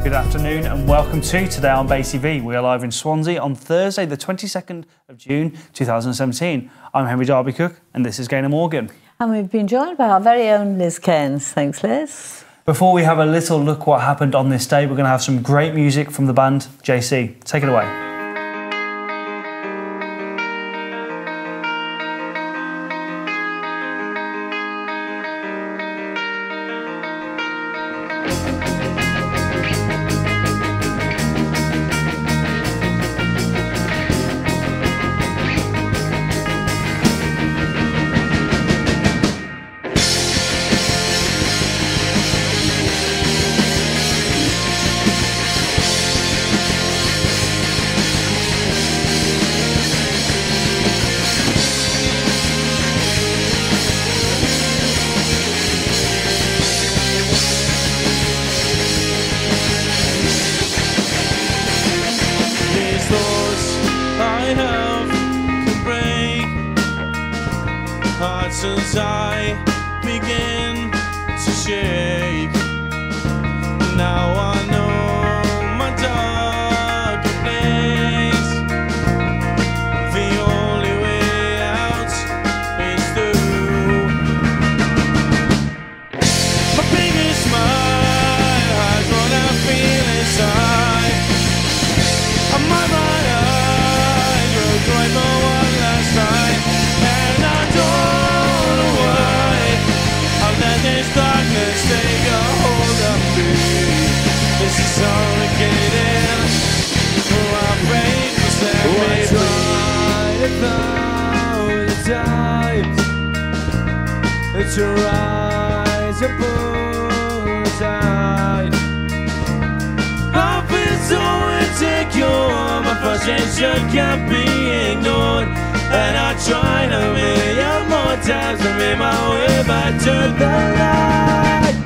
good afternoon and welcome to Today on BayTV. We are live in Swansea on Thursday the 22nd of June 2017. I'm Henry Darby-Cook and this is Geinor Morgan. And we've been joined by our very own Liz Cairns. Thanks, Liz. Before we have a little look what happened on this day, we're going to have some great music from the band JC. Take it away. Since I begin to shake, now I know my darker place. The only way out is through. My biggest smile hides what I feel inside. And my right eye grows right for one last night, and I don't. This darkness take a hold of me. This is suffocating. I'm afraid to set me free. I try 1,000 times to rise above the tide. I feel so insecure. My frustration can't be ignored. And I tried a million more times to make my way back to the light.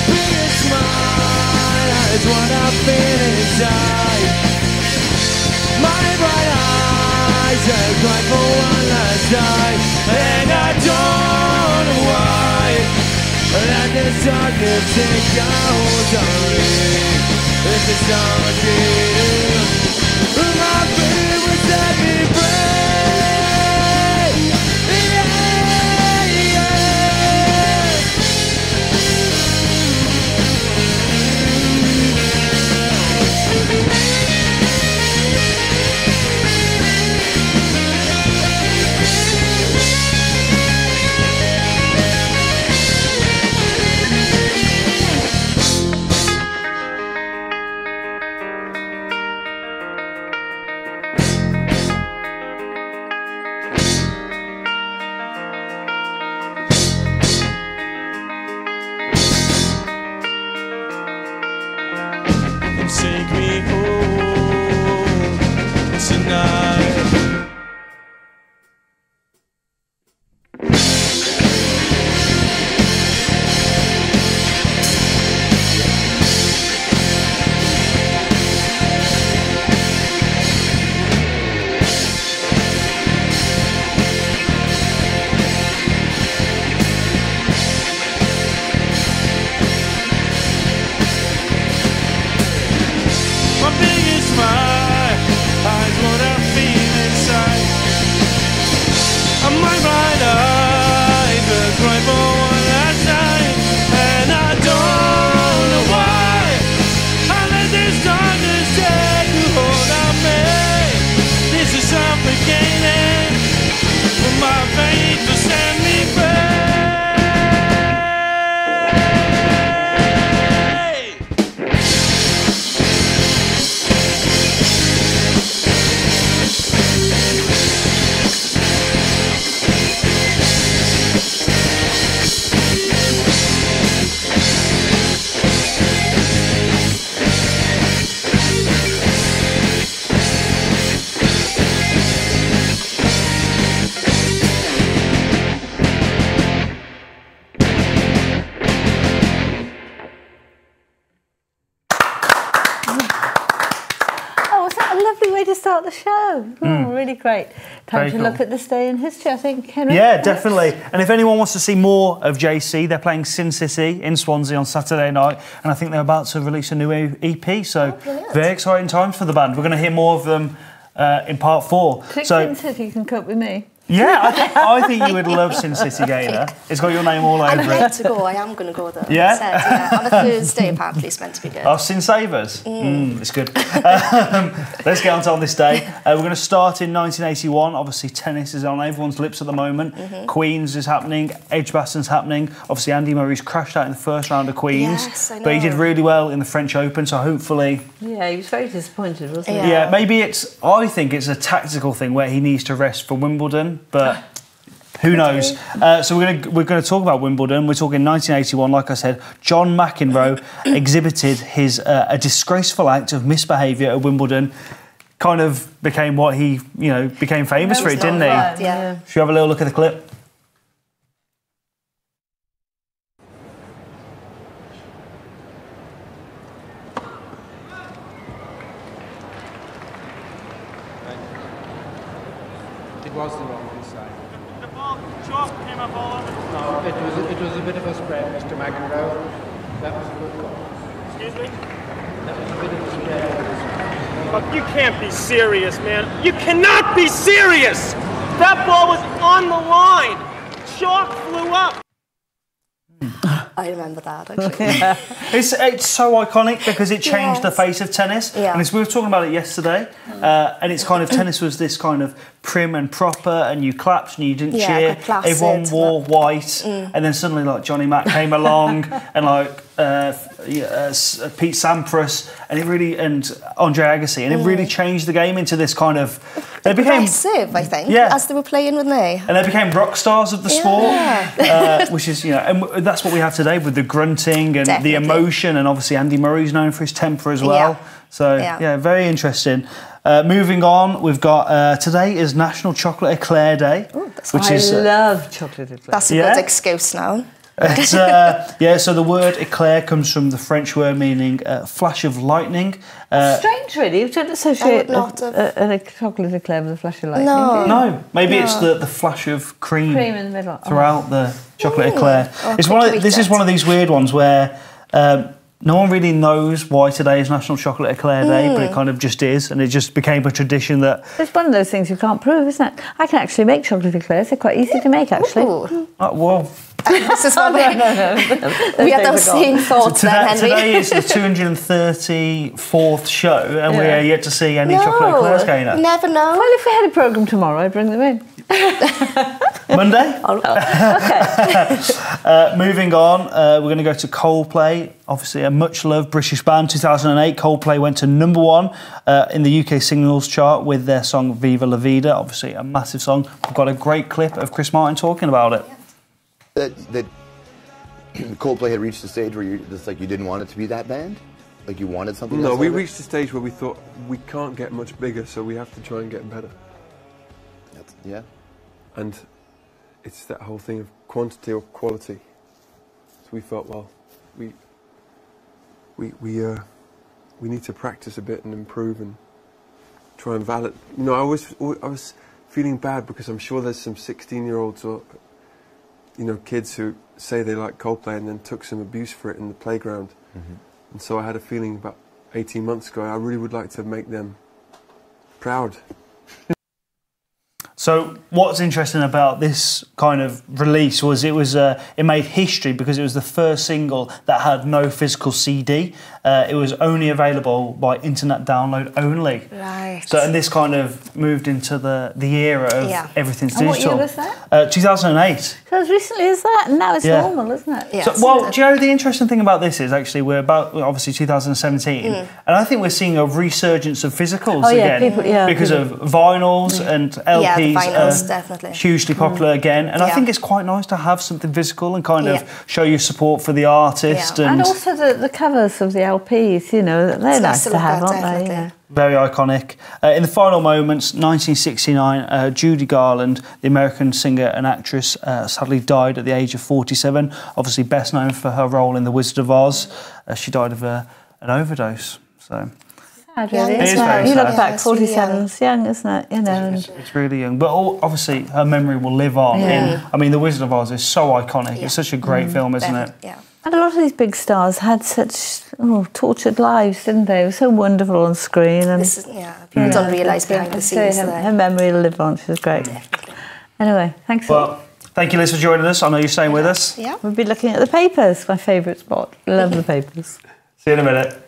Biggest smile is what I feel inside. My bright eyes have cried for one last time, and I don't know why. Let this darkness take a hold on me. This is suffocating. My baby will set me free. Take me home tonight. My biggest smile hides what I feel way to start the show. Oh, really great. Time to look at this day in history, I think, Henry. Yeah, definitely. And if anyone wants to see more of JC, they're playing Sin City in Swansea on Saturday night, and I think they're about to release a new EP, so very exciting times for the band. We're going to hear more of them in part 4. Click Sin City can cope with me. Yeah, I think you would love Sin City, Geinor. It's got your name all over it. I'm ready to go. I am going to go there. Yeah? Instead, yeah. On a Thursday, apparently, it's meant to be good. Oh, Sin Savers. It's good. Let's get on to On This Day. We're going to start in 1981. Obviously, tennis is on everyone's lips at the moment. Queens is happening. Edgbaston's happening. Obviously, Andy Murray's crashed out in the first round of Queens. Yes, I know. But he did really well in the French Open, so hopefully... Yeah, he was very disappointed, wasn't he? Yeah, maybe I think it's a tactical thing where he needs to rest for Wimbledon. But who knows? So we're going to talk about Wimbledon. We're talking 1981. Like I said, John McEnroe exhibited his a disgraceful act of misbehaviour at Wimbledon. Kind of became what he became famous for it, didn't he? Yeah. Should we have a little look at the clip? It was the wrong side. The ball, chalk came up all over. No, it was a bit of a spread, Mr. McEnroe. That was a good call. Excuse me? That was a bit of a spread. Look, you can't be serious, man. You cannot be serious! That ball was on the line. Chalk flew up. I remember that, actually. It's so iconic because it changed the face of tennis. Yeah. And we were talking about it yesterday. And it's kind of, tennis was this kind of prim and proper, and you clapped and you didn't cheer. Everyone wore white. And then suddenly, like, Johnny Mac came along and, like, Pete Sampras and Andre Agassi. And it really changed the game into this kind of... They became aggressive, I think, as they were playing, wouldn't they? And they became rock stars of the sport, which is, and that's what we have today with the grunting and the emotion, and obviously Andy Murray's known for his temper as well. So, very interesting. Moving on, we've got, today is National Chocolate Eclair Day. Ooh, I love chocolate eclair. That's a good excuse now. It's, so the word eclair comes from the French word meaning flash of lightning. Strange, really. You don't associate a chocolate eclair with a flash of lightning. No, maybe it's the flash of cream in the middle throughout the chocolate eclair. This is one of these weird ones where no one really knows why today is National Chocolate Eclair Day, but it kind of just is, and it just became a tradition that... It's one of those things you can't prove, isn't it? I can actually make chocolate eclairs. They're quite easy to make, actually. Well... This is what we had those same thoughts then, Henry. Today is the 234th show, and we are yet to see any chocolate eclairs, Geinor. You never know. Well, if we had a programme tomorrow, I'd bring them in. Monday? Okay. Moving on, we're going to go to Coldplay. Obviously, a much-loved British band. 2008, Coldplay went to #1 in the UK singles chart with their song Viva La Vida. Obviously, a massive song. We've got a great clip of Chris Martin talking about it. That Coldplay had reached the stage where you didn't want it to be that band? Like you wanted something else? No, we reached the stage where we thought we can't get much bigger, so we have to try and get better. Yeah. And it's that whole thing of quantity or quality. So we felt, well, we need to practice a bit and improve and try and validate. You know, I was feeling bad because I'm sure there's some 16-year-olds or kids who say they like Coldplay and then took some abuse for it in the playground. And so I had a feeling about 18 months ago, I really would like to make them proud. So what's interesting about this kind of release was it made history because it was the first single that had no physical CD. It was only available by internet download only. Right. So and this kind of moved into the era of everything's digital. What year was that? 2008. So as recently as that, and now it's normal, isn't it? Yeah. So, well, do you know the interesting thing about this is actually we're about obviously 2017, and I think we're seeing a resurgence of physicals again because of vinyls and LPs. Yeah, the vinyls definitely Hugely popular again, and I think it's quite nice to have something physical and kind of show your support for the artist. And also the covers of the LPs, they're nice to have, aren't they? Yeah. Very iconic. In the final moments, 1969, Judy Garland, the American singer and actress, sadly died at the age of 47. Obviously best known for her role in The Wizard of Oz. She died of an overdose. So Sad, Young really. It is as well. very You look sad. back, It's really 47's young, isn't it? You know. and- It's really young, but obviously her memory will live on. I mean, The Wizard of Oz is so iconic. It's such a great film, isn't it? Yeah. And a lot of these big stars had such tortured lives, didn't they? It was so wonderful on screen. And This is, people don't realise behind the scenes. her memory will live on. She was great. Anyway, thanks. Well, thank you, Liz, for joining us. I know you're staying with us. Yeah. We'll be looking at the papers, my favourite spot. Love the papers. See you in a minute.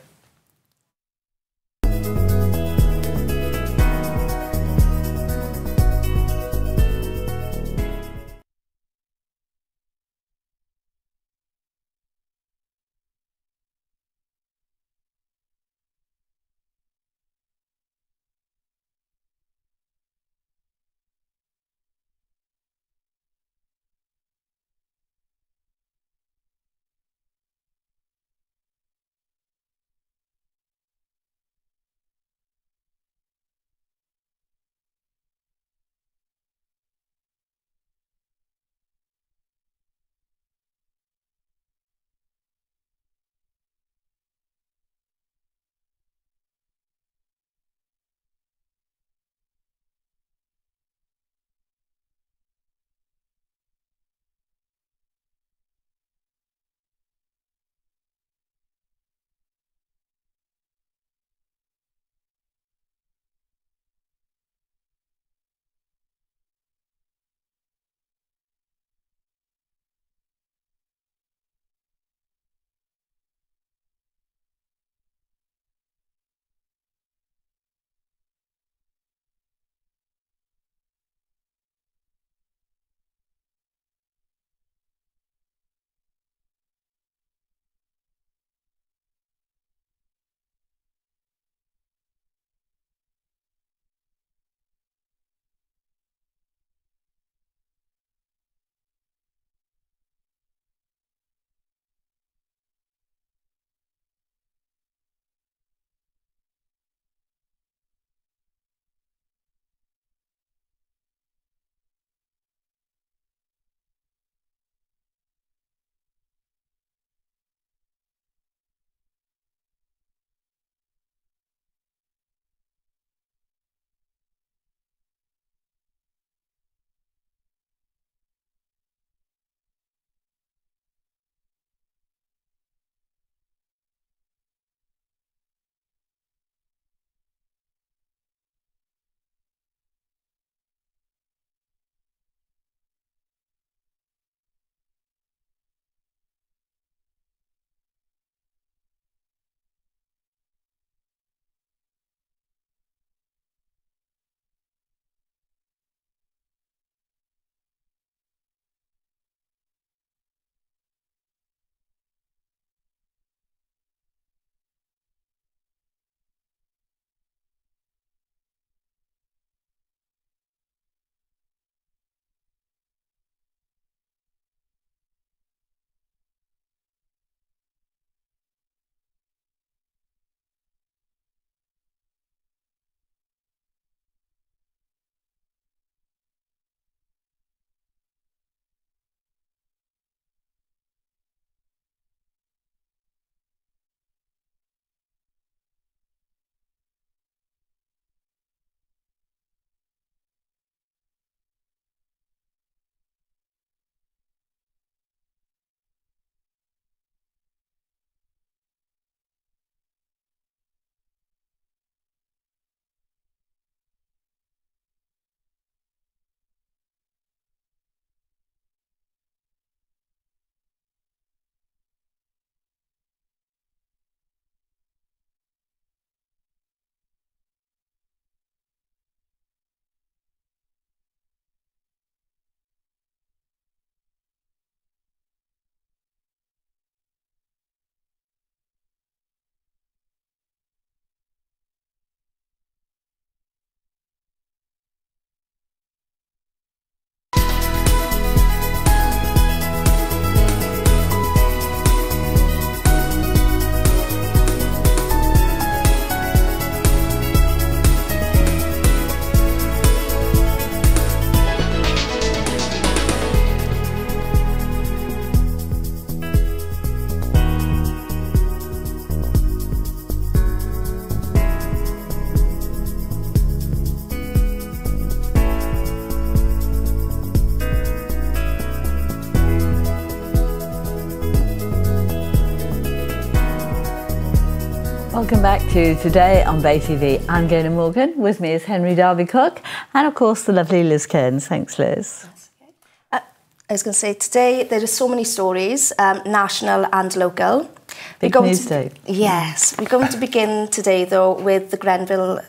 Welcome back to Today on BayTV. I'm Geinor Morgan. With me is Henry Darby-Cook and, of course, the lovely Liz Cairns. Thanks, Liz. I was going to say, today there are so many stories, national and local. Big news day. Yes. We're going to begin today, though, with the Grenville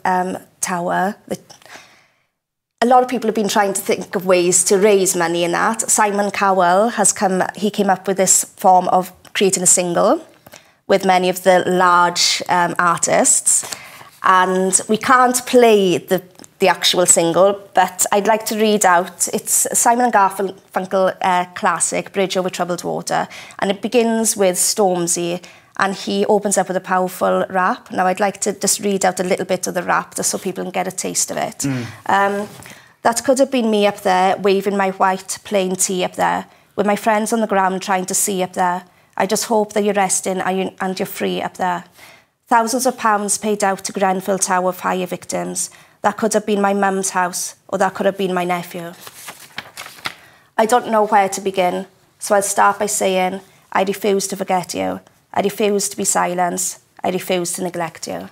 Tower. A lot of people have been trying to think of ways to raise money in that. Simon Cowell he came up with this form of creating a single with many of the large artists. And we can't play the actual single, but I'd like to read out. It's Simon and Garfunkel classic, Bridge Over Troubled Water. And it begins with Stormzy, and he opens up with a powerful rap. Now, I'd like to just read out a little bit of the rap just so people can get a taste of it. That could have been me up there, waving my white plain tee up there, with my friends on the ground trying to see up there. I just hope that you're resting and you're free up there. Thousands of pounds paid out to Grenville Tower fire victims. That could have been my mum's house, or that could have been my nephew. I don't know where to begin, so I'll start by saying, I refuse to forget you. I refuse to be silenced. I refuse to neglect you.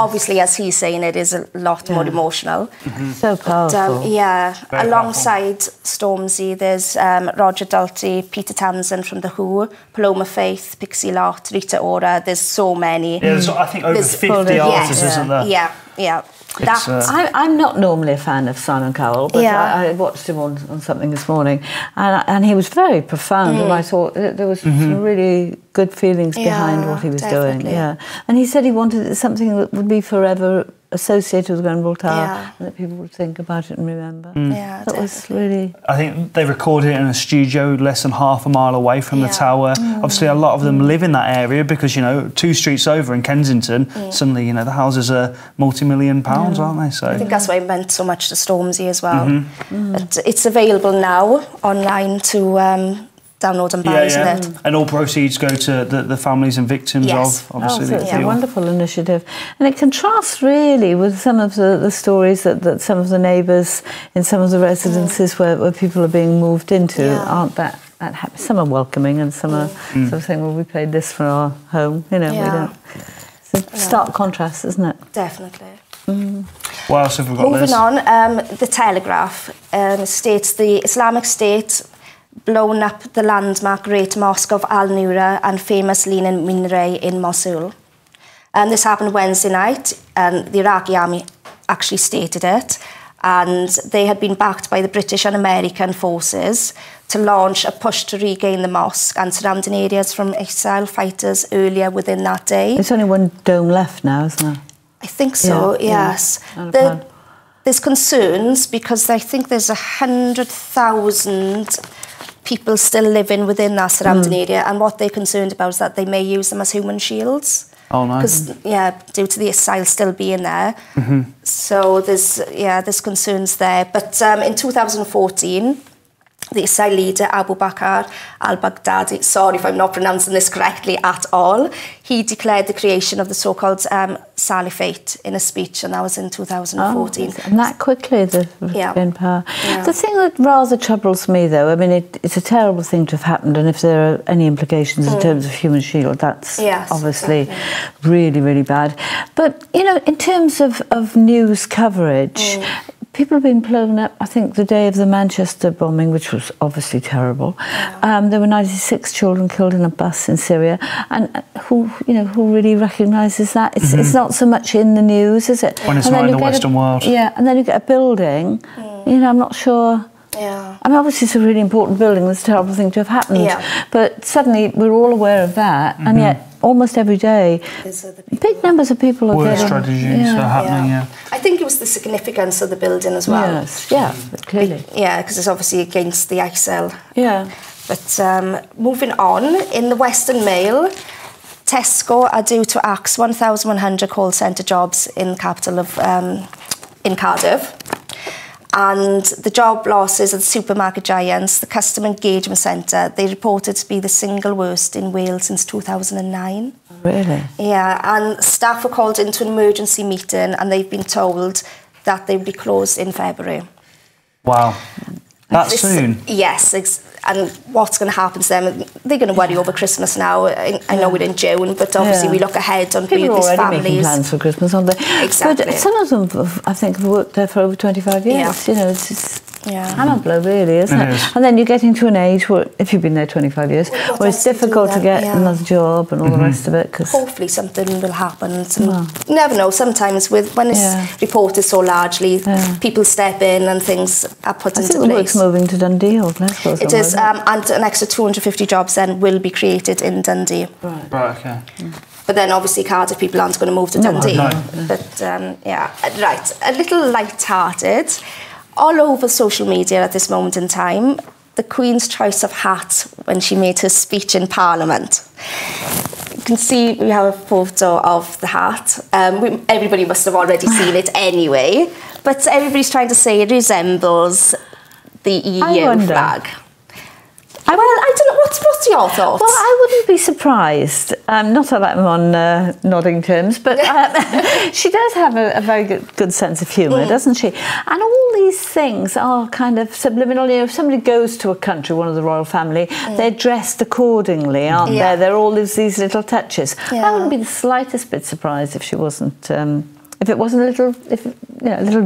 Obviously, as he's saying, it is a lot more emotional. So powerful. But, Very alongside Stormzy, there's Roger Daltrey, Peter Townsend from The Who, Paloma Faith, Pixie Lott, Rita Ora. There's so many. Yeah, there's, I think, over 50 artists, isn't there? Yeah. I'm not normally a fan of Simon Cowell, but I watched him on something this morning, and he was very profound, and I thought there was some really good feelings behind what he was doing. Yeah, and he said he wanted something that would be forever associated with Grenville Tower, and that people would think about it and remember. Yeah, that was really. I think they recorded it in a studio less than half a mile away from the tower. Obviously, a lot of them live in that area because, you know, 2 streets over in Kensington, suddenly, you know, the houses are multi-million pounds, aren't they? So I think that's why it meant so much to Stormzy as well. It's available now online to download and buy, isn't it? And all proceeds go to the families and victims of, obviously, so it's a wonderful initiative. And it contrasts really with some of the stories that some of the neighbours in some of the residences where people are being moved into aren't that happy. Some are welcoming and some are sort of saying, well, we paid this for our home, you know, we don't. It's a stark contrast, isn't it? Definitely. What else have we got? Moving on, the Telegraph states the Islamic State blown up the landmark Great Mosque of Al-Nura and famous Lenin minaret in Mosul. This happened Wednesday night, and the Iraqi army actually stated it, and they had been backed by the British and American forces to launch a push to regain the mosque and surrounding areas from ISIL fighters earlier within that day. There's only one dome left now, isn't there? I think so, yes. There's concerns because I think there's 100,000 people still living within that surrounding area, and what they're concerned about is that they may use them as human shields. Oh, nice. Because, due to the ISIL still being there. So there's concerns there. But in 2014, the ISIL leader, Abu Bakr al-Baghdadi, sorry if I'm not pronouncing this correctly at all, he declared the creation of the so-called Salafate in a speech, and that was in 2014. And that quickly, they've been power. The thing that rather troubles me, though, I mean, it's a terrible thing to have happened, and if there are any implications in terms of human shield, that's obviously really, really bad. But, you know, in terms of news coverage, people have been blown up. I think the day of the Manchester bombing, which was obviously terrible, there were 96 children killed in a bus in Syria, and who really recognises that? It's not so much in the news, is it? When it's not in the Western world. Yeah, and then you get a building. You know, I'm not sure. I mean, obviously it's a really important building. It's a terrible thing to have happened. But suddenly we're all aware of that, and yet almost every day, big numbers of people are war getting... strategies are happening, I think it was the significance of the building as well. Yes, clearly. Yeah, because it's obviously against the ISIL. Yeah. But moving on, in the Western Mail, Tesco are due to axe 1,100 call centre jobs in the capital of in Cardiff. And the job losses at the supermarket giants, the customer engagement centre, they reported to be the single worst in Wales since 2009. Really? Yeah, and staff were called into an emergency meeting and they've been told that they'll be closed in February. Wow. That soon? Yes, and what's going to happen to them? They're going to worry over Christmas now. I know we're in June, but obviously we look ahead on people these are already families. making plans for Christmas, aren't they? Exactly. But some of them, I think, have worked there for over 25 years. You know, it's just hammer blow, really, isn't it? And then you're getting to an age where, if you've been there 25 years, where it's difficult to get another job and all the rest of it. Cause hopefully something will happen. You never know. Sometimes when it's reported so largely, people step in and things are put into place. The work's moving to Dundee or Glasgow. It is, and an extra 250 jobs then will be created in Dundee. Right, okay. But then obviously Cardiff people aren't going to move to Dundee. No. But right, a little light-hearted. All over social media at this moment in time, the Queen's choice of hat when she made her speech in Parliament. You can see we have a photo of the hat. Everybody must have already seen it anyway, but everybody's trying to say it resembles the EU flag. I don't know, what's your thoughts? Well, I wouldn't be surprised. Not that I'm on nodding terms, but she does have a very good sense of humour, doesn't she? And all these things are kind of subliminal. You know, if somebody goes to a country, one of the royal family, they're dressed accordingly, aren't they? There are all these little touches. I wouldn't be the slightest bit surprised if she wasn't... if it wasn't a little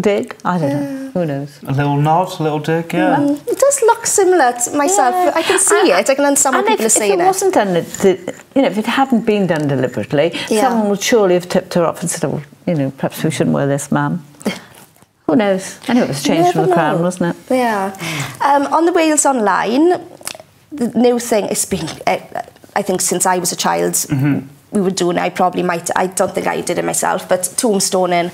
dig, I don't know. Who knows? A little nod, a little dig, it does look similar to myself. I can see it. I can understand what people are saying. If it wasn't done, if it hadn't been done deliberately, someone would surely have tipped her off and said, "Oh, perhaps we shouldn't wear this, ma'am." Who knows? Anyway, it was changed from the Crown, wasn't it? Yeah. On the Wales Online, the new thing has been, I think, since I was a child. We were doing it. I don't think I did it myself, but tombstoning.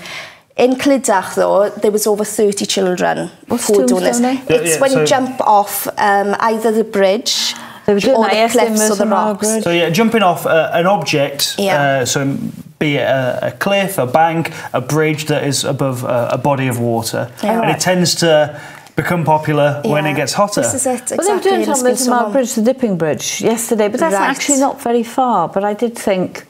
In Clydach, though, there was over 30 children who were doing this. It's when you jump off either the bridge or the cliffs or the rocks. So jumping off an object, so be it a cliff, a bank, a bridge that is above a body of water. And it tends to become popular when it gets hotter. This is it, exactly. Well, they were doing something with the Bridge, the Dipping Bridge, yesterday, but that's actually not very far. But I did think,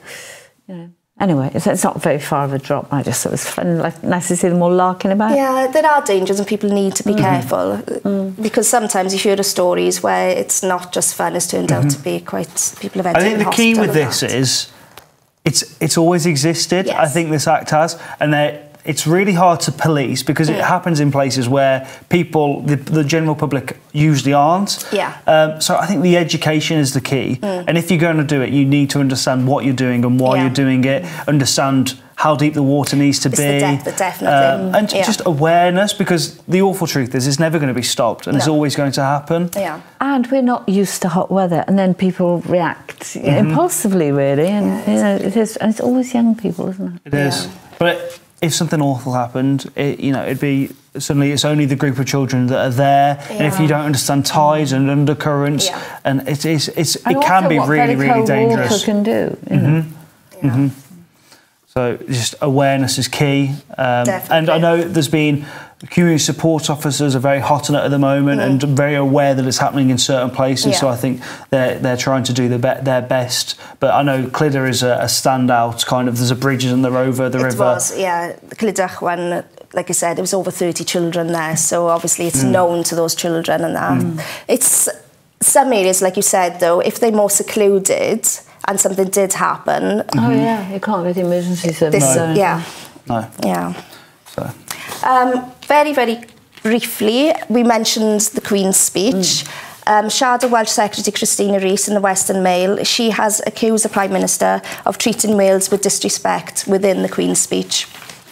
anyway, it's not very far of a drop. I just thought it was fun, nice to see them all larking about. Yeah, there are dangers and people need to be careful because sometimes you hear the stories where it's not just fun, it's turned out to be quite... People have ended in hospital. I think the key with this is it's always existed. Yes. I think this act has, and it's really hard to police because it happens in places where people, the general public, usually aren't. Yeah. So I think the education is the key. And if you're going to do it, you need to understand what you're doing and why you're doing it, understand how deep the water needs to be. The depth, definitely. And just awareness, because the awful truth is it's never going to be stopped and it's always going to happen. Yeah. And we're not used to hot weather, and then people react impulsively, really. And it is, and it's always young people, isn't it? It is. But if something awful happened, it'd be suddenly it's only the group of children that are there, and if you don't understand tides and undercurrents, and it can be really, really dangerous. Water can do. So just awareness is key, and I know there's been community support officers are very hot on it at the moment and very aware that it's happening in certain places. So I think they're trying to do their best. But I know Clydach is a standout kind of. There's a bridges on the river. The Clydach one. Like I said, there was over 30 children there, so obviously it's known to those children and that. It's some areas, like you said, though, if they're more secluded and something did happen. You can't get emergency service. So. Very, very briefly, we mentioned the Queen's speech. Siarad Welsh Secretary Christina Rees in the Western Mail, she has accused the Prime Minister of treating Wales with disrespect within the Queen's speech.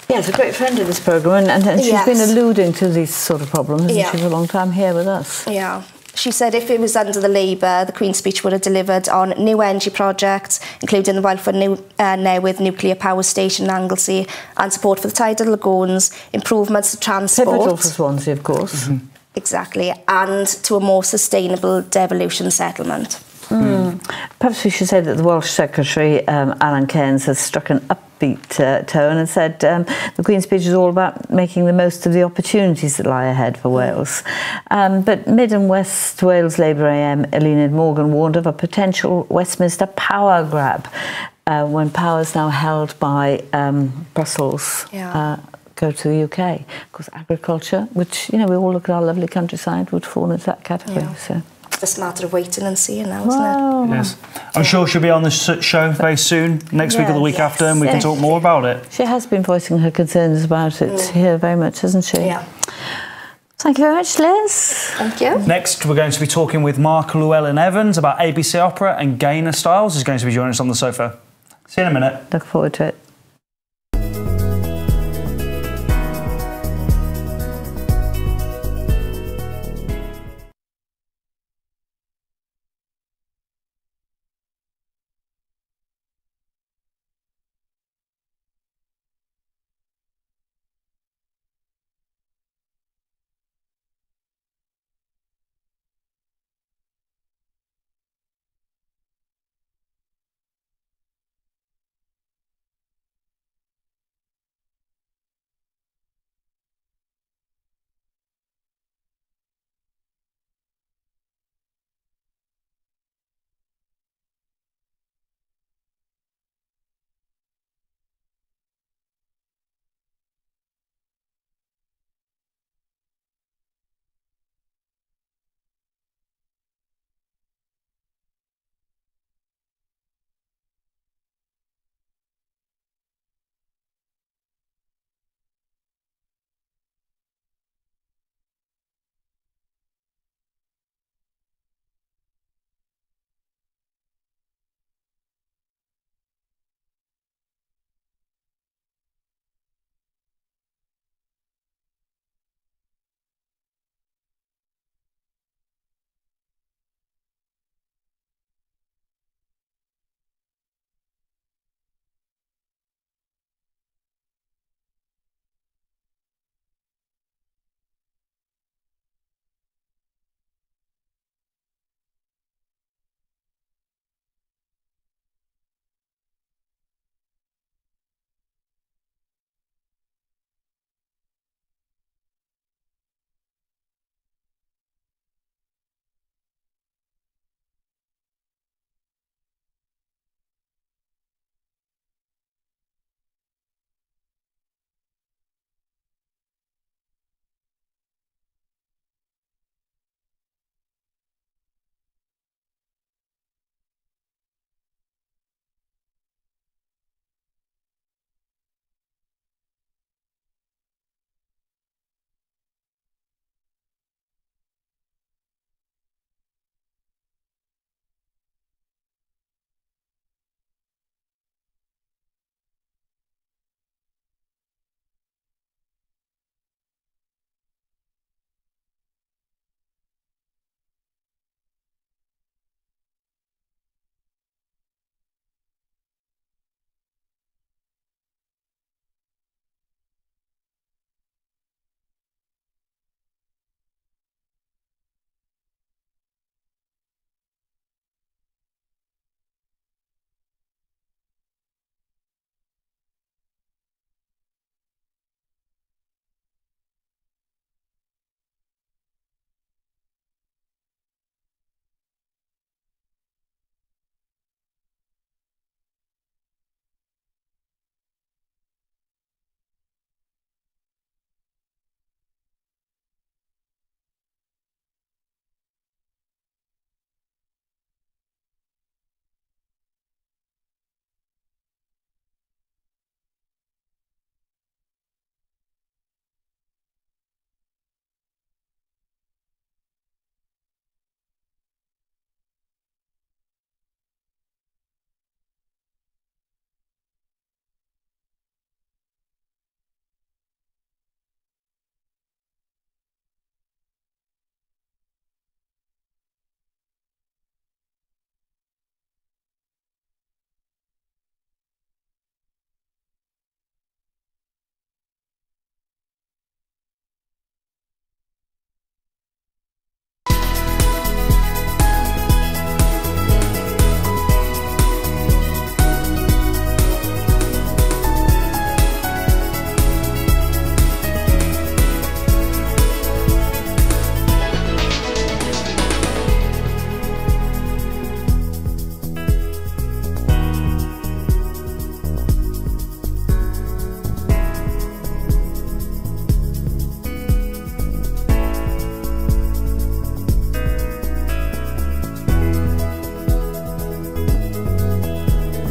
Yeah, it's a great friend of this programme, and she's been alluding to these sort of problems, hasn't she, for a long time here with us. Yeah. She said if it was under the Labour, the Queen's speech would have delivered on new energy projects, including the Welfare Newydd nuclear power station in Anglesey, and support for the tidal lagoons, improvements to transport. Pivotal for Swansea, of course. Exactly, and to a more sustainable devolution settlement. Perhaps we should say that the Welsh Secretary, Alan Cairns, has struck an upbeat tone and said the Queen's speech is all about making the most of the opportunities that lie ahead for Wales. But Mid and West Wales Labour AM Eluned Morgan warned of a potential Westminster power grab when power is now held by Brussels. go to the UK. Of course, agriculture, which, you know, we all look at our lovely countryside, would fall into that category. Yeah. So. Just a matter of waiting and seeing now, isn't it? Yes. I'm sure she'll be on the show very soon, next week or the week after, and we can talk more about it. She has been voicing her concerns about it here very much, hasn't she? Yeah. Thank you very much, Liz. Thank you. Next, we're going to be talking with Mark Llewellyn-Evans about ABC Opera, and Geinor Styles is going to be joining us on the sofa. See you in a minute. Look forward to it.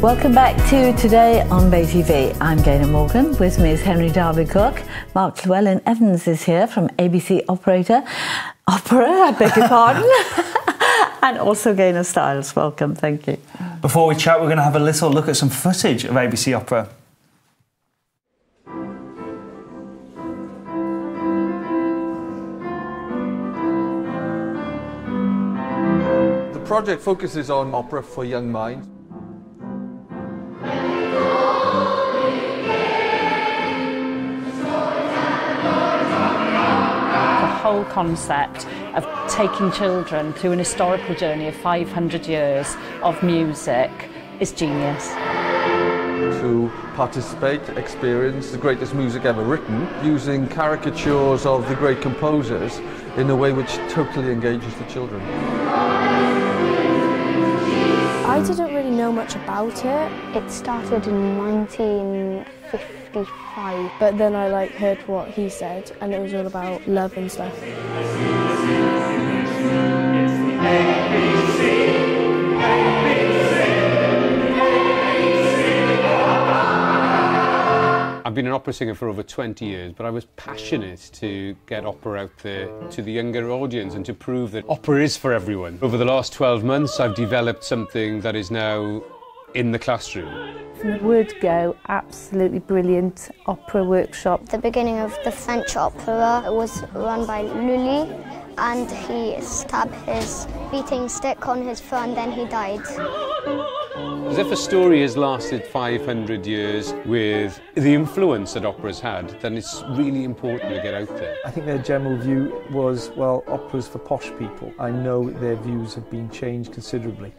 Welcome back to Today on BayTV. I'm Geinor Morgan. With me is Henry Darby-Cook. Mark Llewellyn-Evans is here from ABC Opera, I beg your pardon. And also Geinor Styles. Welcome, thank you. Before we chat, we're going to have a little look at some footage of ABC Opera. The project focuses on opera for young minds. The whole concept of taking children through an historical journey of 500 years of music is genius. To participate, experience the greatest music ever written, using caricatures of the great composers in a way which totally engages the children. I didn't really know much about it. It started in 1955. But then I heard what he said, and it was all about love and stuff. I've been an opera singer for over 20 years, but I was passionate to get opera out there to the younger audience and to prove that opera is for everyone. Over the last 12 months, I've developed something that is now in the classroom. From the word go, absolutely brilliant opera workshop. The beginning of the French opera was run by Lully, and he stabbed his beating stick on his foot and then he died. As if a story has lasted 500 years with the influence that opera's had, then it's really important to get out there. I think their general view was, well, opera's for posh people. I know their views have been changed considerably.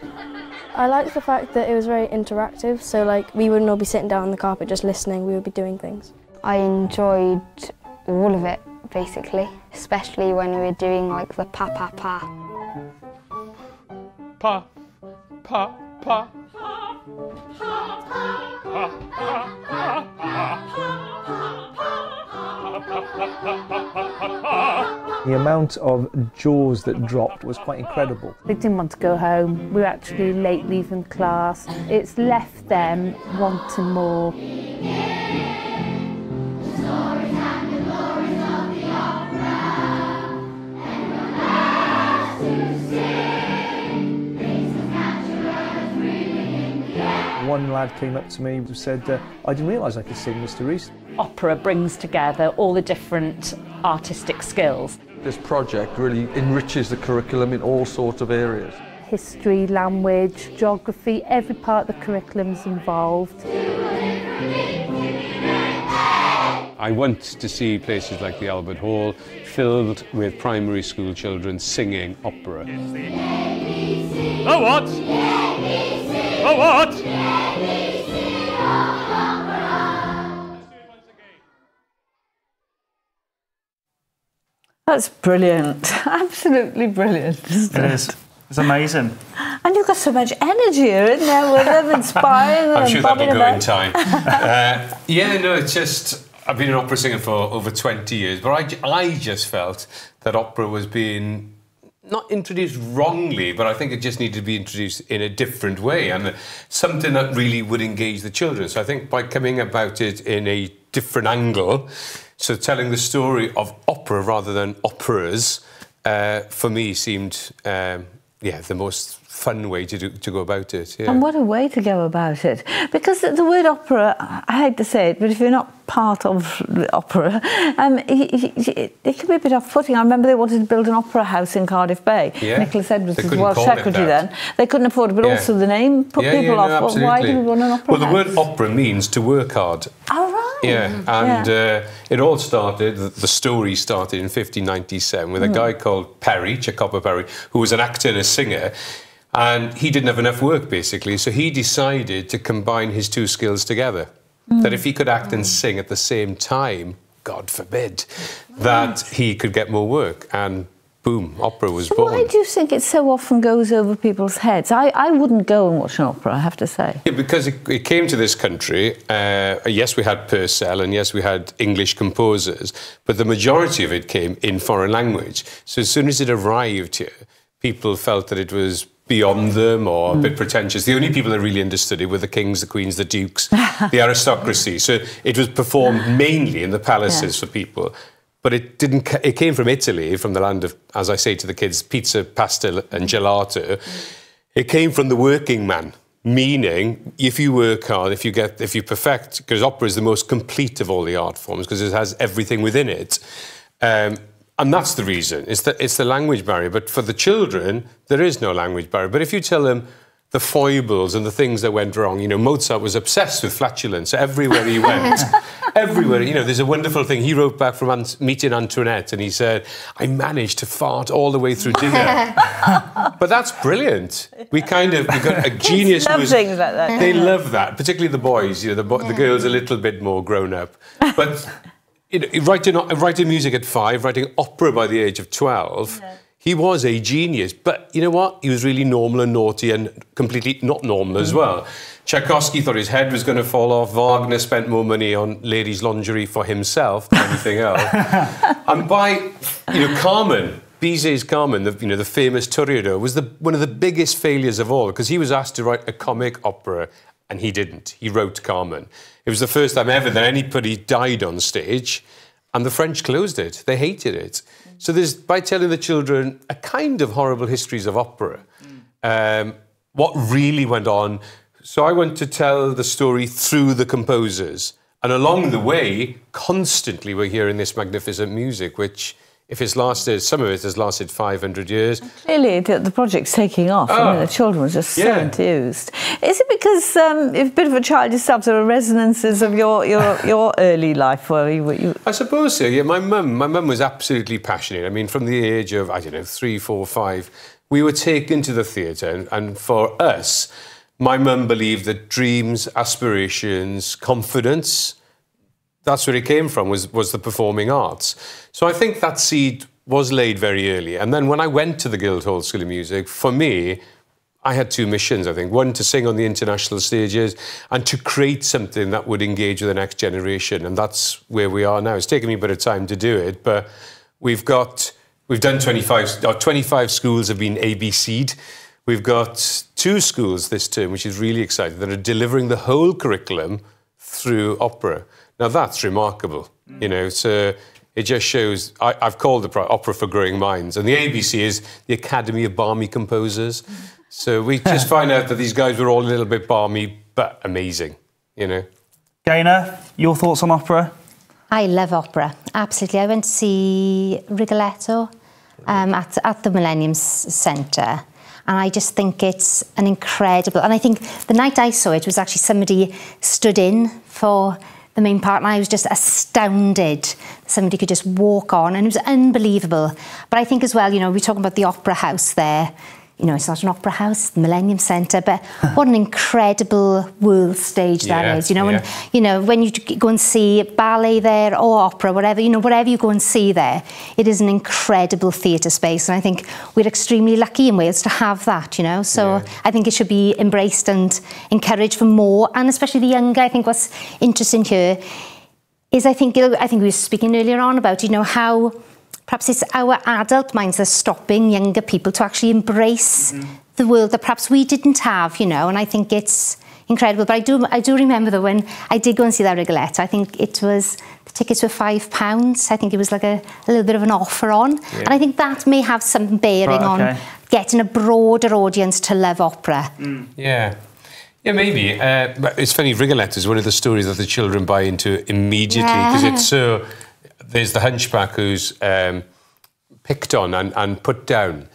I liked the fact that it was very interactive, so we wouldn't all be sitting down on the carpet just listening, we would be doing things. I enjoyed all of it, basically, especially when we were doing the pa-pa-pa. Pa, pa, pa. The amount of jaws that dropped was quite incredible. They didn't want to go home. We were actually late leaving class. It's left them wanting more. One lad came up to me and said, I didn't realise I could sing, Mr. Rees. Opera brings together all the different artistic skills. This project really enriches the curriculum in all sorts of areas. History, language, geography, every part of the curriculum's involved. I want to see places like the Albert Hall filled with primary school children singing opera. Oh what? Oh what? That's brilliant. Absolutely brilliant, isn't it? It is. It's amazing. And you've got so much energy here, isn't there, with them, inspiring them. I'm sure that'll go in time. It's just... I've been an opera singer for over 20 years, but I just felt that opera was being not introduced wrongly, but I think it just needed to be introduced in a different way and something that really would engage the children. So I think by coming about it in a different angle, so telling the story of opera rather than operas, for me seemed, the most fun way to go about it. Yeah. And what a way to go about it. Because the word opera, I hate to say it, but if you're not part of the opera, it can be a bit off-putting. I remember they wanted to build an opera house in Cardiff Bay. Yeah. Nicholas Edwards was Welsh Secretary then. They couldn't afford it, but also the name put people off. Absolutely. Why do we want an opera house? Well, the word opera means to work hard. Oh, right. Yeah, and it all started, the story started in 1597 with a guy called Perry, Jacopo Perry, who was an actor and a singer. And he didn't have enough work, basically, so he decided to combine his two skills together. That if he could act and sing at the same time, God forbid, that he could get more work. And boom, opera was born. Why do you think it so often goes over people's heads? I wouldn't go and watch an opera, I have to say. Yeah, because it came to this country, yes, we had Purcell and yes, we had English composers, but the majority of it came in foreign language. So as soon as it arrived here, people felt that it was beyond them or a bit pretentious. The only people that really understood it were the kings, the queens, the dukes, the aristocracy. So it was performed mainly in the palaces for people. But it didn't. It came from Italy, from the land of, as I say to the kids, pizza, pasta and gelato. It came from the working man, meaning if you work hard, if you perfect, because opera is the most complete of all the art forms because it has everything within it. And that's the reason. It's the language barrier. But for the children, there is no language barrier. But if you tell them the foibles and the things that went wrong, you know, Mozart was obsessed with flatulence everywhere he went. Everywhere. You know, there's a wonderful thing. He wrote back from meeting Antoinette and he said, I managed to fart all the way through dinner. But that's brilliant. We've got a genius. Love things like that. They love that, particularly the boys. You know, the girls a little bit more grown up. But you know, writing music at 5, writing opera by the age of 12, he was a genius. But you know what? He was really normal and naughty and completely not normal as well. Tchaikovsky thought his head was going to fall off. Wagner spent more money on ladies' lingerie for himself than anything else. And by, you know, Carmen, Bizet's Carmen, the famous Toreador, was one of the biggest failures of all because he was asked to write a comic opera and he didn't. He wrote Carmen. It was the first time ever that anybody died on stage and the French closed it. They hated it. So by telling the children a kind of horrible histories of opera, what really went on. So I want to tell the story through the composers. And along the way, constantly we're hearing this magnificent music, which, if it's lasted, some of it has lasted 500 years. And clearly, the project's taking off. I mean, the children were just so enthused. Is it because you're a bit of a child yourself, there are resonances of your early life? Where you... I suppose so, yeah. My mum was absolutely passionate. I mean, from the age of, I don't know, 3, 4, 5, we were taken to the theatre. And for us, my mum believed that dreams, aspirations, confidence, that's where it came from, was the performing arts. So I think that seed was laid very early. And then when I went to the Guildhall School of Music, for me, I had 2 missions, I think. One, to sing on the international stages and to create something that would engage with the next generation. And that's where we are now. It's taken me a bit of time to do it, but we've done 25 schools have been ABC'd. We've got 2 schools this term, which is really exciting, that are delivering the whole curriculum through opera. Now, that's remarkable, you know, so it just shows, I've called the Opera for Growing Minds, and the ABC is the Academy of Balmy Composers. So we just find out that these guys were all a little bit balmy, but amazing, you know. Geinor, your thoughts on opera? I love opera, absolutely. I went to see Rigoletto at the Millennium Centre. And I just think it's an incredible... And I think the night I saw it was actually somebody stood in for the main part, and I was just astounded. Somebody could just walk on, and it was unbelievable. But I think as well, you know, we're talking about the Opera House there. You know, it's not an opera house, the Millennium Centre, but what an incredible world stage that is. You know, and you know, when you go and see ballet there or opera, whatever, you know, whatever you go and see there, it is an incredible theatre space. And I think we're extremely lucky in Wales to have that, you know. So I think it should be embraced and encouraged for more, and especially the younger. I think what's interesting here is I think we were speaking earlier on about, you know, how perhaps it's our adult minds that are stopping younger people to actually embrace the world that perhaps we didn't have, you know, and I think it's incredible. But I do remember that when I did go and see that Rigoletto, I think the tickets were £5. I think it was like a little bit of an offer on. Yeah. And I think that may have some bearing on getting a broader audience to love opera. Yeah. Yeah, maybe. But it's funny, Rigoletto is one of the stories that the children buy into immediately because it's so... There's the hunchback who's picked on and put down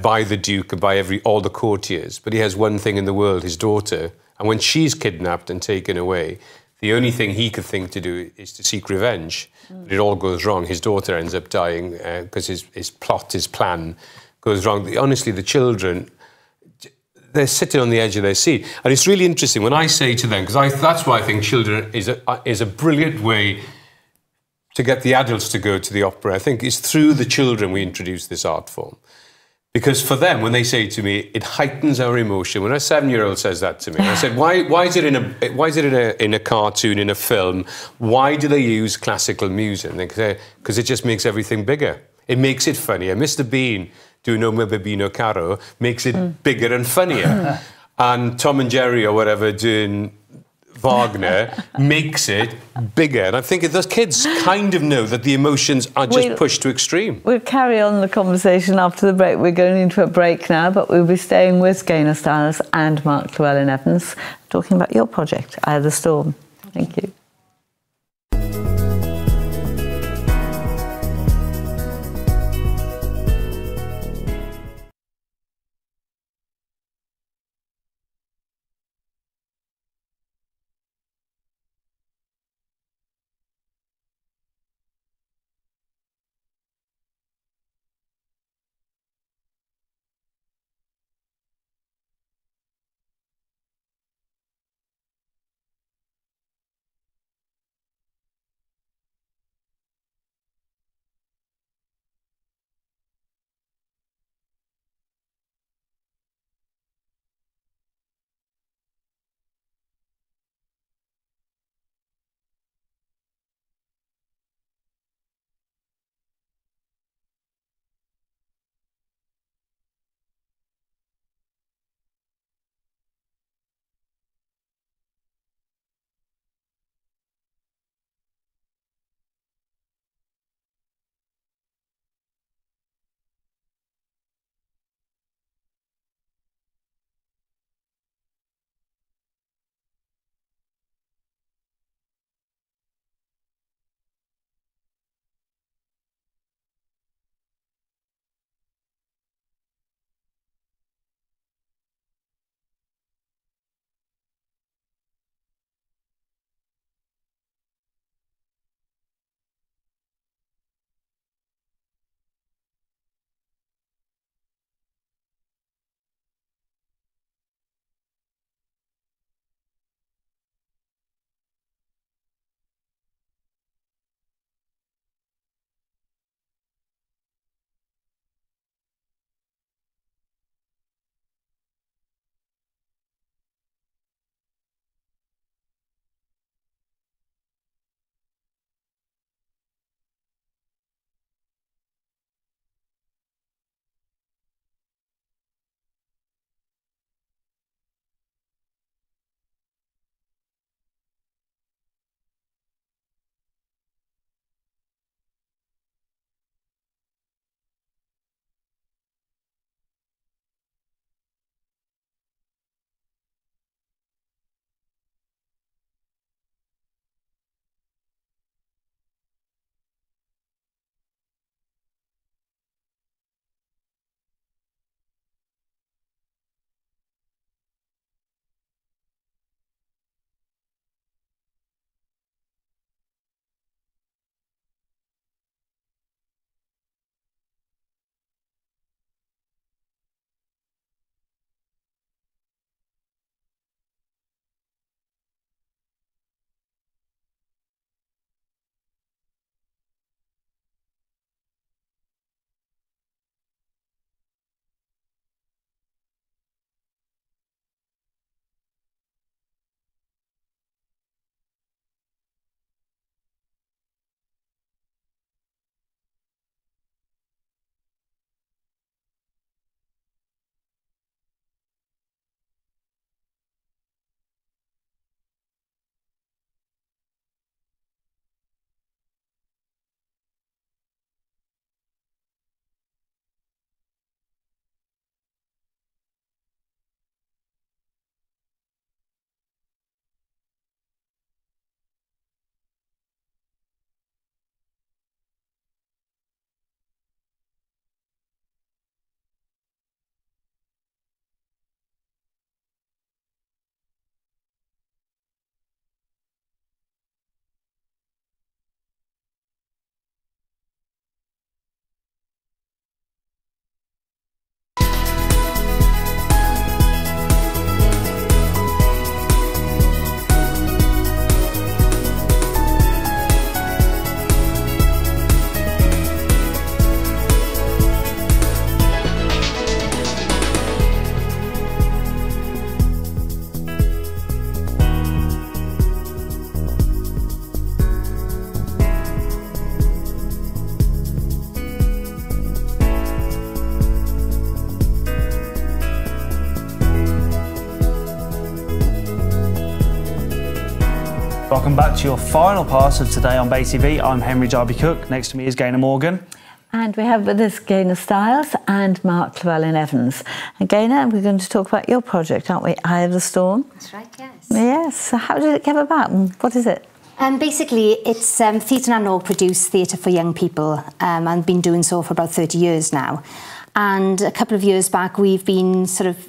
by the Duke and by all the courtiers. But he has one thing in the world, his daughter. And when she's kidnapped and taken away, the only thing he could think to do is to seek revenge. But it all goes wrong. His daughter ends up dying because his plan goes wrong. Honestly, the children, they're sitting on the edge of their seat. And it's really interesting when I say to them, because that's why I think children is a brilliant way to get the adults to go to the opera. I think it's through the children we introduce this art form. Because for them, when they say to me, it heightens our emotion. When a 7-year-old says that to me, I said, why is it in a cartoon, in a film? Why do they use classical music? And they say, because it just makes everything bigger. It makes it funnier. Mr. Bean doing Nome Bambino Caro makes it bigger and funnier. And Tom and Jerry or whatever doing Wagner makes it bigger. And I think those kids kind of know that the emotions are just pushed to extreme. We'll carry on the conversation after the break. We're going into a break now, but we'll be staying with Geinor Styles and Mark Llewellyn-Evans, talking about your project, Eye of the Storm. Thank you. Welcome back to your final part of Today on BayTV. I'm Henry Darby Cook. Next to me is Geinor Morgan. And we have with us Geinor Styles and Mark Llewellyn-Evans. And Geinor, we're going to talk about your project, aren't we? Eye of the Storm. That's right, yes. Yes. So how did it come about? What is it? Basically, it's Theatre Na Nog produced theatre for young people and been doing so for about 30 years now. And a couple of years back, we've been sort of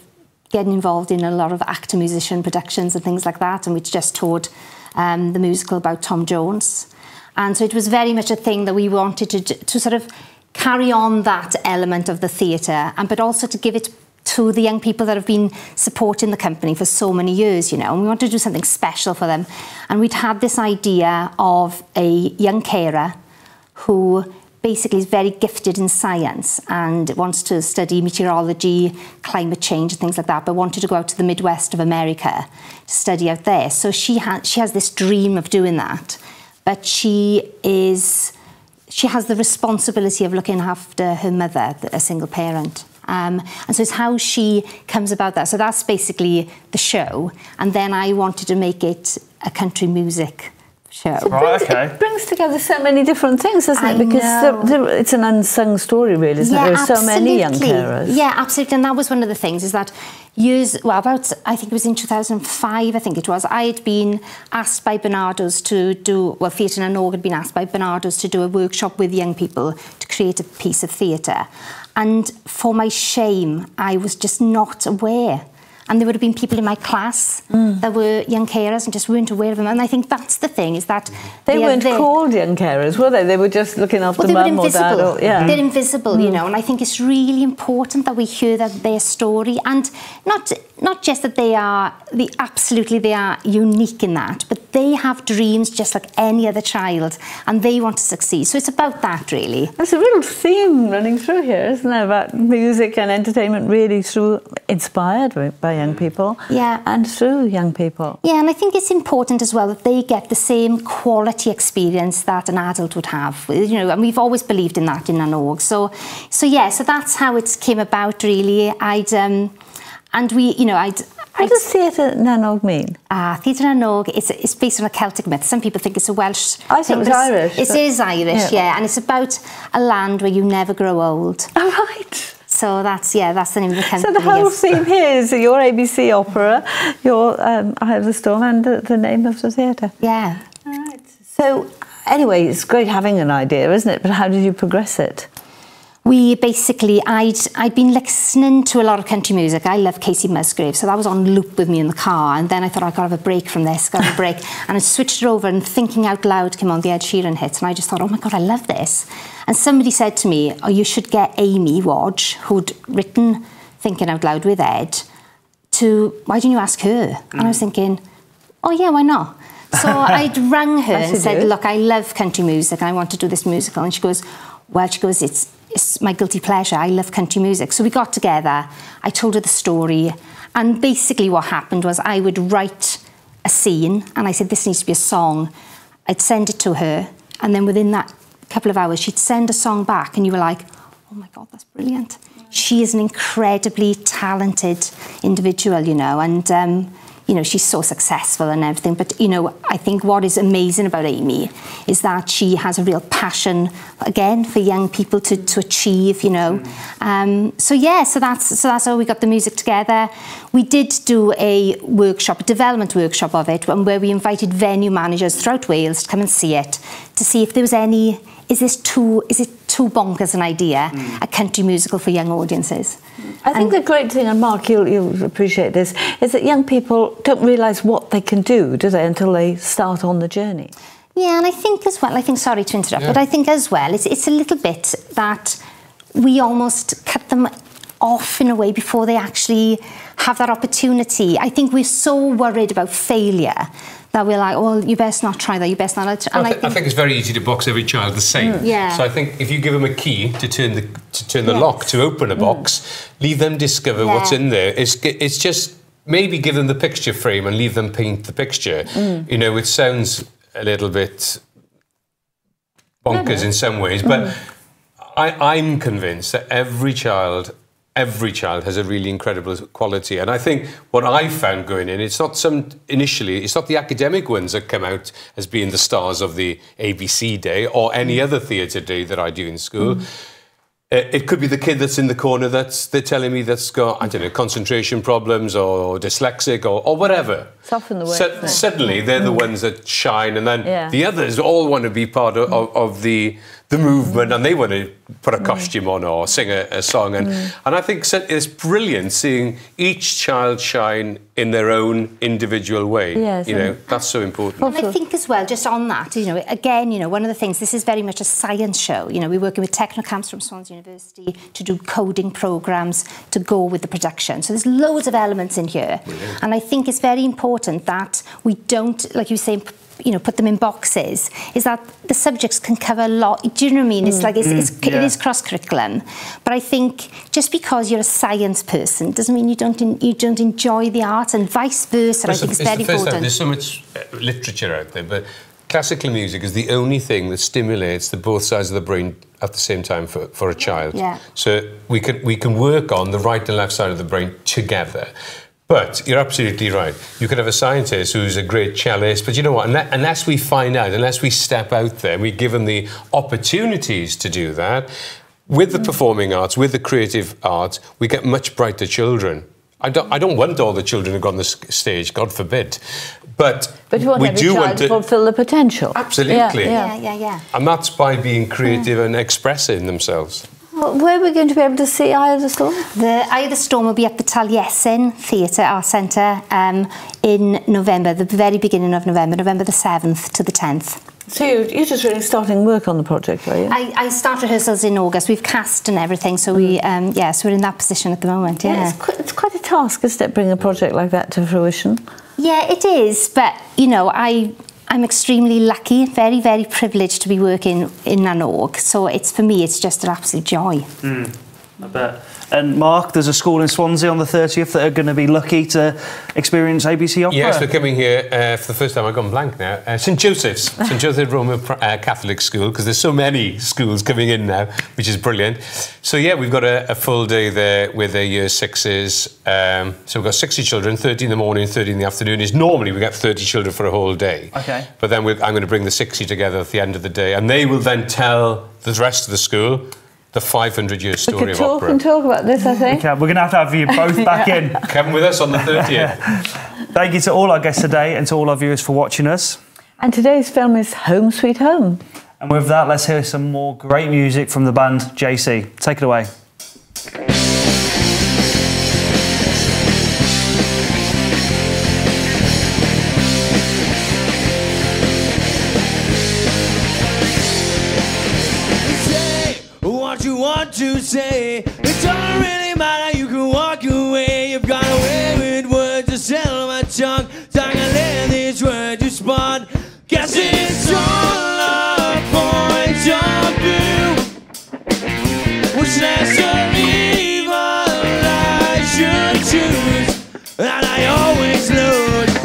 getting involved in a lot of actor-musician productions and things like that. And we just toured the musical about Tom Jones. And so it was very much a thing that we wanted to sort of carry on that element of the theatre, but also to give it to the young people that have been supporting the company for so many years, you know, and we wanted to do something special for them. And we'd had this idea of a young carer who basically is very gifted in science and wants to study meteorology, climate change and things like that, but wanted to go out to the Midwest of America to study out there. So she has this dream of doing that, but she has the responsibility of looking after her mother, a single parent. And so it's how she comes about that. So that's basically the show. And then I wanted to make it a country music show. So it brings together so many different things, doesn't it? Because it's an unsung story, really, isn't it? There are so many young carers. Yeah, absolutely. And that was one of the things, is that I think it was in 2005, I think it was, I had been asked by Bernardo's to do, Theatre Na Nog had been asked by Bernardo's to do a workshop with young people to create a piece of theatre. And for my shame, I was just not aware. And there would have been people in my class that were young carers and just weren't aware of them. And I think that's the thing, is that they weren't called young carers, were they? They were just looking after mum or dad. Or, yeah. They're invisible, you know. And I think it's really important that we hear their story, and not just that they are they are unique in that, but they have dreams just like any other child, and they want to succeed. So it's about that, really. There's a real theme running through here, isn't there, about music and entertainment really inspired by young people, and through young people. Yeah, and I think it's important as well that they get the same quality experience that an adult would have, you know, and we've always believed in that in Na Nog. So that's how it came about, really. What does Theatre Na Nog mean? Theatre Na Nog, it's based on a Celtic myth. Some people think it's a Welsh. I thought it was Irish. It is Irish, yeah, and it's about a land where you never grow old. Oh, right. So that's the name of the company. So the whole theme here is your ABC opera, your Eye of the Storm, and the name of the theatre. Yeah. Right. So anyway, it's great having an idea, isn't it? But how did you progress it? We basically, I'd been listening to a lot of country music. I love Casey Musgrave, so that was on loop with me in the car. And then I thought, I've got to have a break from this, got to have a break. And I switched it over, and Thinking Out Loud came on, the Ed Sheeran hit. And I just thought, oh my God, I love this. And somebody said to me, oh, you should get Amy Wadge, who'd written Thinking Out Loud with Ed, why don't you ask her? And I was thinking, oh yeah, why not? So I'd rang her and said, look, I love country music and I want to do this musical. And she goes, it's my guilty pleasure. I love country music. So we got together. I told her the story. And basically what happened was I would write a scene and I said, this needs to be a song. I'd send it to her. And then within that couple of hours, she'd send a song back. And you were like, oh my God, that's brilliant. She is an incredibly talented individual, you know, and you know, she's so successful and everything. But, you know, I think what is amazing about Amy is that she has a real passion, again, for young people to achieve, you know. So that's how we got the music together. We did do a workshop, a development workshop of it, where we invited venue managers throughout Wales to come and see it, to see if there was any, is it too bonkers an idea, a country musical for young audiences? I think the great thing, and Mark, you'll appreciate this, is that young people don't realise what they can do they, until they start on the journey. Yeah, and I think as well, sorry to interrupt, but I think as well, it's a little bit that we almost cut them off in a way before they actually have that opportunity. I think we're so worried about failure that we're like, oh, you best not try that, you best not. And I think it's very easy to box every child the same. Yeah. So I think if you give them a key to turn the lock to open a box, leave them discover what's in there. It's just maybe give them the picture frame and leave them paint the picture. You know, it sounds a little bit bonkers in some ways, but I'm convinced that every child every child has a really incredible quality. And I think what I found going in, it's not the academic ones that come out as being the stars of the ABC day or any other theatre day that I do in school. It could be the kid that's in the corner they're telling me that's got, I don't know, concentration problems or dyslexic or whatever. It's often the way. Suddenly they're the ones that shine, and then the others all want to be part of the movement, and they want to put a costume on or sing a song. And I think it's brilliant seeing each child shine in their own individual way. Yes, you know, that's so important. And I think as well, just on that, you know, again, you know, one of the things, this is very much a science show. You know, we're working with technocamps from Swansea University to do coding programmes to go with the production. So there's loads of elements in here. Brilliant. And I think it's very important that we don't, like you say, you know, put them in boxes, is that the subjects can cover a lot. Do you know what I mean? It's like, it is cross-curriculum. But I think just because you're a science person doesn't mean you don't enjoy the art, and vice versa. I think it's very important. There's so much literature out there, but classical music is the only thing that stimulates the both sides of the brain at the same time for a child. Yeah. So we can work on the right and left side of the brain together. But you're absolutely right. You could have a scientist who's a great cellist, but you know what? Unless we find out, unless we step out there and we give them the opportunities to do that, with the performing arts, with the creative arts, we get much brighter children. I don't want all the children who go on the stage, God forbid. But you want every child to fulfil the potential. Absolutely. Yeah. And that's by being creative and expressing themselves. Where are we going to be able to see Eye of the Storm? The Eye of the Storm will be at the Taliesin Theatre Art Centre in November, the very beginning of November the 7th to the 10th. So you're just really starting work on the project, are you? I start rehearsals in August. We've cast and everything, so so we're in that position at the moment. Yeah, it's quite a task, isn't it, bringing a project like that to fruition? Yeah, it is. But you know, I'm extremely lucky, very, very privileged to be working in Nanog. So for me, it's just an absolute joy. I bet. And Mark, there's a school in Swansea on the 30th that are going to be lucky to experience ABC Opera. Yes, we're coming here for the first time. I've gone blank now. St Joseph's Roman Catholic School, because there's so many schools coming in now, which is brilliant. So yeah, we've got a full day there with their year sixes. So we've got 60 children, 30 in the morning, 30 in the afternoon. Normally we get 30 children for a whole day. Okay. But then I'm going to bring the 60 together at the end of the day, and they will then tell the rest of the school the 500-year story of opera. We can talk about this, I think. We're going to have you both back in. Come with us on the 30th. Thank you to all our guests today and to all our viewers for watching us. And today's film is Home Sweet Home. And with that, let's hear some more great music from the band JC. Take it away. Want to say it don't really matter, you can walk away. You've got away with words to sell my tongue. Don't let these words respond. Guess it's all a point of view. Which lesser evil I should choose, and I always lose.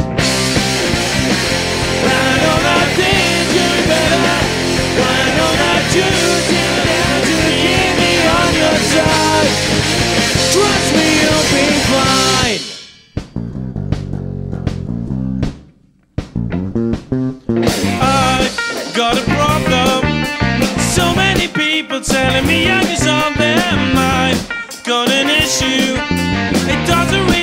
And I know that things could be better, but I know that you did. Trust me, you'll be fine. I've got a problem. So many people telling me I can solve them. I've got an issue. It doesn't really